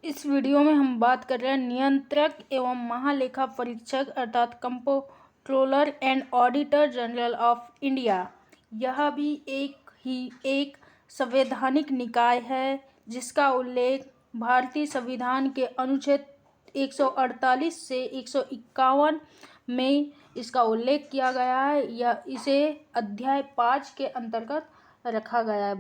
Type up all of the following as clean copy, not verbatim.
इस वीडियो में हम बात कर रहे हैं नियंत्रक एवं महालेखा परीक्षक अर्थात controller and auditor general of India. यह भी एक संवैधानिक निकाय है जिसका उल्लेख भारतीय संविधान के अनुच्छेद 148 से 151 में इसका उल्लेख किया गया है। यह इसे अध्याय 5 के अंतर्गत रखा गया है।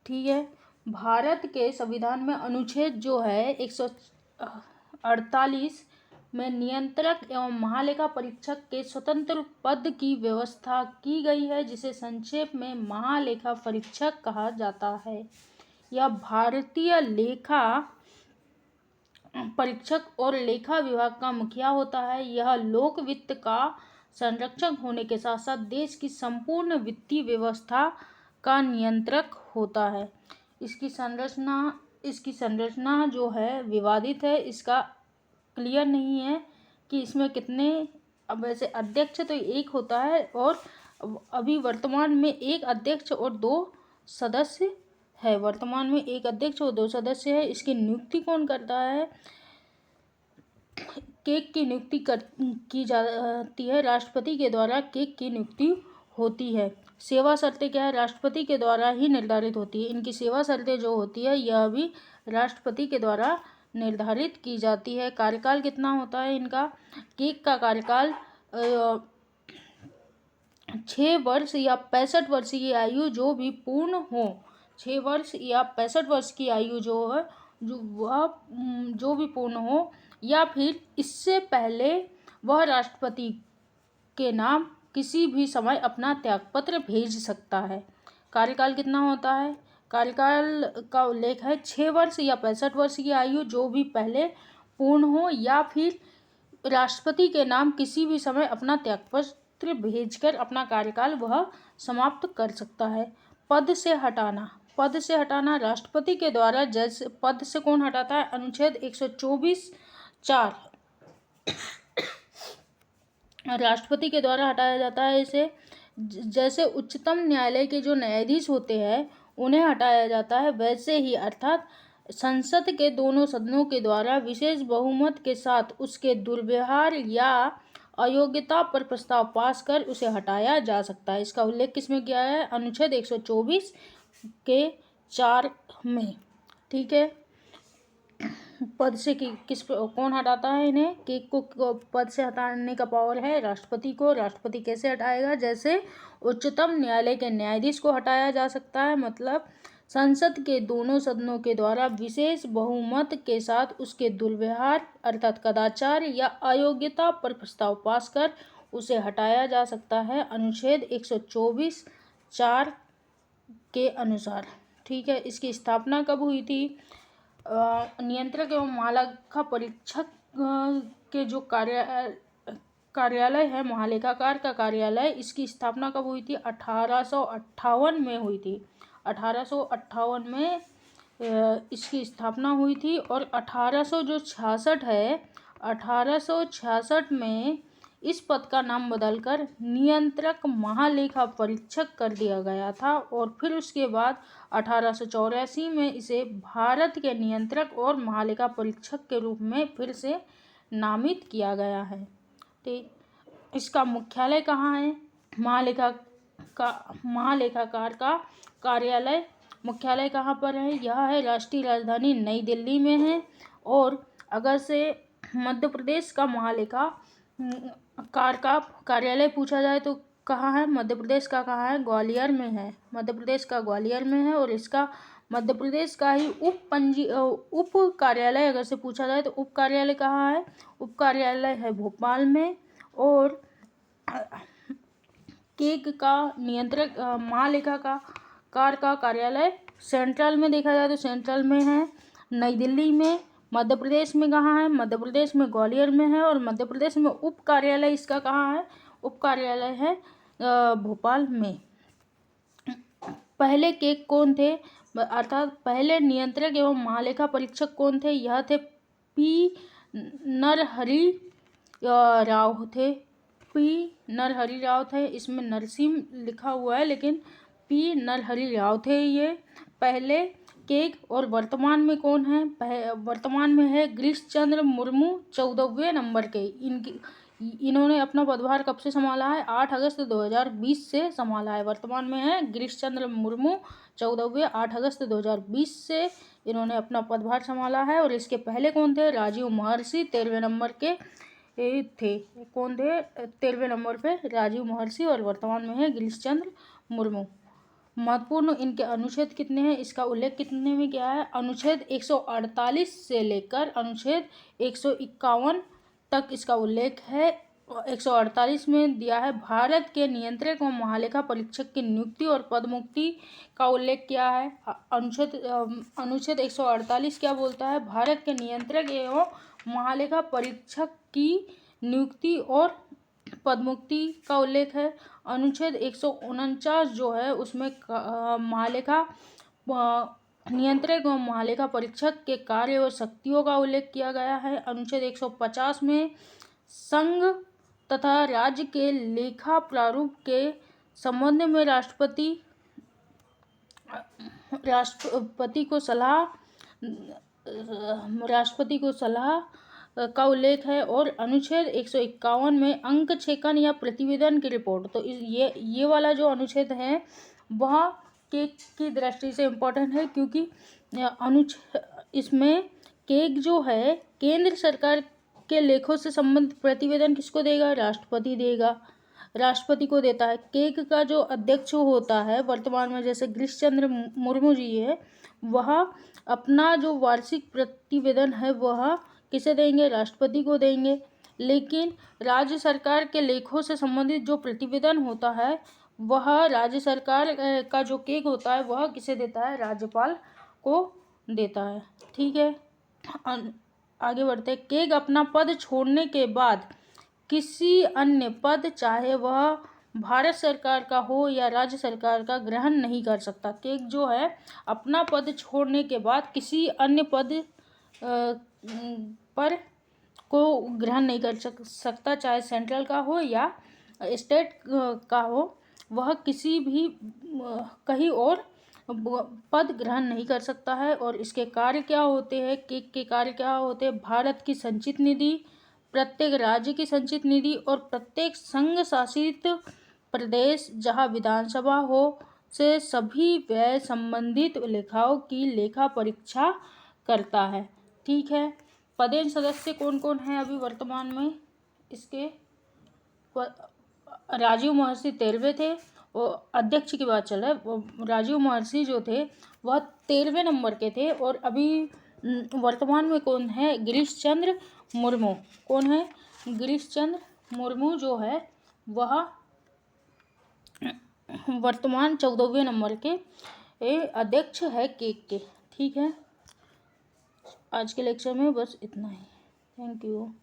ठीक है, भारत के संविधान में अनुच्छेद जो है 148 में नियंत्रक एवं महालेखा परीक्षक के स्वतंत्र पद की व्यवस्था की गई है, जिसे संक्षेप में महालेखा परीक्षक कहा जाता है। यह भारतीय लेखा परीक्षक और लेखा विभाग का मुखिया होता है। यह लोक वित्त का संरक्षक होने के साथ साथ देश की संपूर्ण वित्तीय व्यवस्था का नियंत्रक होता है। इसकी संरचना जो है विवादित है। इसका क्लियर नहीं है कि इसमें कितने, अब वैसे अध्यक्ष तो एक होता है और अभी वर्तमान में एक अध्यक्ष और 2 सदस्य है। वर्तमान में एक अध्यक्ष और 2 सदस्य है। इसकी नियुक्ति कौन करता है? केक की नियुक्ति की जाती है। राष्ट्रपति के द्वारा केक की नियुक्ति होती है। सेवा शर्तें क्या है? राष्ट्रपति के द्वारा ही निर्धारित होती है। इनकी सेवा शर्तें जो होती है यह भी राष्ट्रपति के द्वारा निर्धारित की जाती है। कार्यकाल कितना होता है इनका? केक का कार्यकाल 6 वर्ष या 65 वर्ष की आयु जो भी पूर्ण हो, 6 वर्ष या 65 वर्ष की आयु जो है जो भी पूर्ण हो, या फिर इससे पहले वह राष्ट्रपति के नाम किसी भी समय अपना त्यागपत्र भेज सकता है। कार्यकाल कितना होता है? कार्यकाल का उल्लेख है 6 वर्ष या 65 वर्ष की आयु जो भी पहले पूर्ण हो, या फिर राष्ट्रपति के नाम किसी भी समय अपना त्यागपत्र भेजकर अपना कार्यकाल वह समाप्त कर सकता है। पद से हटाना राष्ट्रपति के द्वारा जैसे पद से कौन हटाता है? अनुच्छेद 124(4) राष्ट्रपति के द्वारा हटाया जाता है। इसे जैसे उच्चतम न्यायालय के जो न्यायाधीश होते हैं उन्हें हटाया जाता है, वैसे ही अर्थात संसद के दोनों सदनों के द्वारा विशेष बहुमत के साथ उसके दुर्व्यवहार या अयोग्यता पर प्रस्ताव पास कर उसे हटाया जा सकता है। इसका उल्लेख किसमें किया है? अनुच्छेद 124 के 4 में। ठीक है, पद से कौन हटाता है इन्हें? केक को पद से हटाने का पावर है राष्ट्रपति को। राष्ट्रपति कैसे हटाएगा? जैसे उच्चतम न्यायालय के न्यायाधीश को हटाया जा सकता है, मतलब संसद के दोनों सदनों के द्वारा विशेष बहुमत के साथ उसके दुर्व्यवहार अर्थात कदाचार या अयोग्यता पर प्रस्ताव पास कर उसे हटाया जा सकता है, अनुच्छेद 124(4) के अनुसार। ठीक है, इसकी स्थापना कब हुई थी? नियंत्रक एवं महालेखा परीक्षक के जो कार्यालय है, महालेखाकार का कार्यालय, इसकी स्थापना कब हुई थी? 1858 में हुई थी। 1858 में इसकी स्थापना हुई थी। और 1866 में इस पद का नाम बदलकर नियंत्रक महालेखा परीक्षक कर दिया गया था। और फिर उसके बाद 1884 में इसे भारत के नियंत्रक और महालेखा परीक्षक के रूप में फिर से नामित किया गया है। ठीक, इसका मुख्यालय कहाँ है? महालेखाकार का कार्यालय मुख्यालय कहाँ पर है? यह है राष्ट्रीय राजधानी नई दिल्ली में है। और अगर से मध्य प्रदेश का महालेखाकार का कार्यालय पूछा जाए तो कहाँ है? मध्य प्रदेश का कहाँ है? ग्वालियर में है। मध्य प्रदेश का ग्वालियर में है। और इसका मध्य प्रदेश का ही उप कार्यालय अगर से पूछा जाए तो उप कार्यालय कहाँ है? उप कार्यालय है भोपाल में। और केक का नियंत्रक महालेखाकार का कार्यालय सेंट्रल में देखा जाए तो सेंट्रल में है नई दिल्ली में। मध्य प्रदेश में कहाँ है? मध्य प्रदेश में ग्वालियर में है। और मध्य प्रदेश में उप कार्यालय इसका कहाँ है? उप कार्यालय है भोपाल में। पहले केक कौन थे? अर्थात पहले नियंत्रक एवं महालेखा परीक्षक कौन थे? यह थे पी नरहरि राव थे। पी नरहरि राव थे। इसमें नरसिंह लिखा हुआ है लेकिन पी नरहरि राव थे ये पहले केग। और वर्तमान में कौन है? वर्तमान में है गिरीश चंद्र मुर्मू 14वें नंबर के। इन्होंने अपना पदभार कब से संभाला है? 8 अगस्त 2020 से संभाला है। वर्तमान में है गिरीश चंद्र मुर्मू 14वें, 8 अगस्त 2020 से इन्होंने अपना पदभार संभाला है। और इसके पहले कौन थे? राजीव महर्षि 13वें नंबर के थे। कौन थे? 13वें नंबर पे राजीव महर्षि। और वर्तमान में है गिरीश चंद्र मुर्मू। महत्वपूर्ण इनके अनुच्छेद कितने हैं? इसका उल्लेख कितने में किया है? अनुच्छेद 148 से लेकर अनुच्छेद 151 तक इसका उल्लेख है। 148 में दिया है भारत के नियंत्रक व महालेखा परीक्षक की नियुक्ति और पदमुक्ति का उल्लेख किया है। अनुच्छेद 148 क्या बोलता है? भारत के नियंत्रक एवं महालेखा परीक्षक की नियुक्ति और पदमुक्ति का उल्लेख है। अनुच्छेद 149 जो है उसमें महालेखा नियंत्रक व महालेखा परीक्षक के कार्य और शक्तियों का उल्लेख किया गया है। अनुच्छेद 150 में संघ तथा राज्य के लेखा प्रारूप के संबंध में राष्ट्रपति को सलाह का उल्लेख है। और अनुच्छेद 151 में अंक छेकन या प्रतिवेदन की रिपोर्ट। तो ये वाला जो अनुच्छेद है वह केग की दृष्टि से इम्पोर्टेंट है, क्योंकि इसमें केग जो है केंद्र सरकार के लेखों से संबंधित प्रतिवेदन किसको देगा? राष्ट्रपति देगा, राष्ट्रपति को देता है। केग का जो अध्यक्ष होता है वर्तमान में, जैसे गिरीश चंद्र मुर्मू जी है, वह अपना जो वार्षिक प्रतिवेदन है वह किसे देंगे? राष्ट्रपति को देंगे। लेकिन राज्य सरकार के लेखों से संबंधित जो प्रतिवेदन होता है वह राज्य सरकार का जो केग होता है वह किसे देता है? राज्यपाल को देता है। ठीक है, आगे बढ़ते हैं। केग अपना पद छोड़ने के बाद किसी अन्य पद, चाहे वह भारत सरकार का हो या राज्य सरकार का, ग्रहण नहीं कर सकता। केग जो है अपना पद छोड़ने के बाद किसी अन्य पद पर को ग्रहण नहीं कर सकता, चाहे सेंट्रल का हो या स्टेट का हो। वह किसी भी कहीं और पद ग्रहण नहीं कर सकता है। और इसके कार्य क्या होते हैं? केग के कार्य क्या होते हैं? भारत की संचित निधि, प्रत्येक राज्य की संचित निधि और प्रत्येक संघ शासित प्रदेश जहां विधानसभा हो से सभी व्यय संबंधित लेखाओं की लेखा परीक्षा करता है। ठीक है, पदेन सदस्य कौन कौन है अभी वर्तमान में? इसके राजीव महर्षि 13वें थे। और अध्यक्ष की बात चल रहा है, राजीव महर्षि जो थे वह 13वें नंबर के थे। और अभी वर्तमान में कौन है? गिरीश चंद्र मुर्मू। कौन है? गिरीश चंद्र मुर्मू जो है वह वर्तमान 14वें नंबर के अध्यक्ष है केग के। ठीक है, आज के लेक्चर में बस इतना ही। Thank you.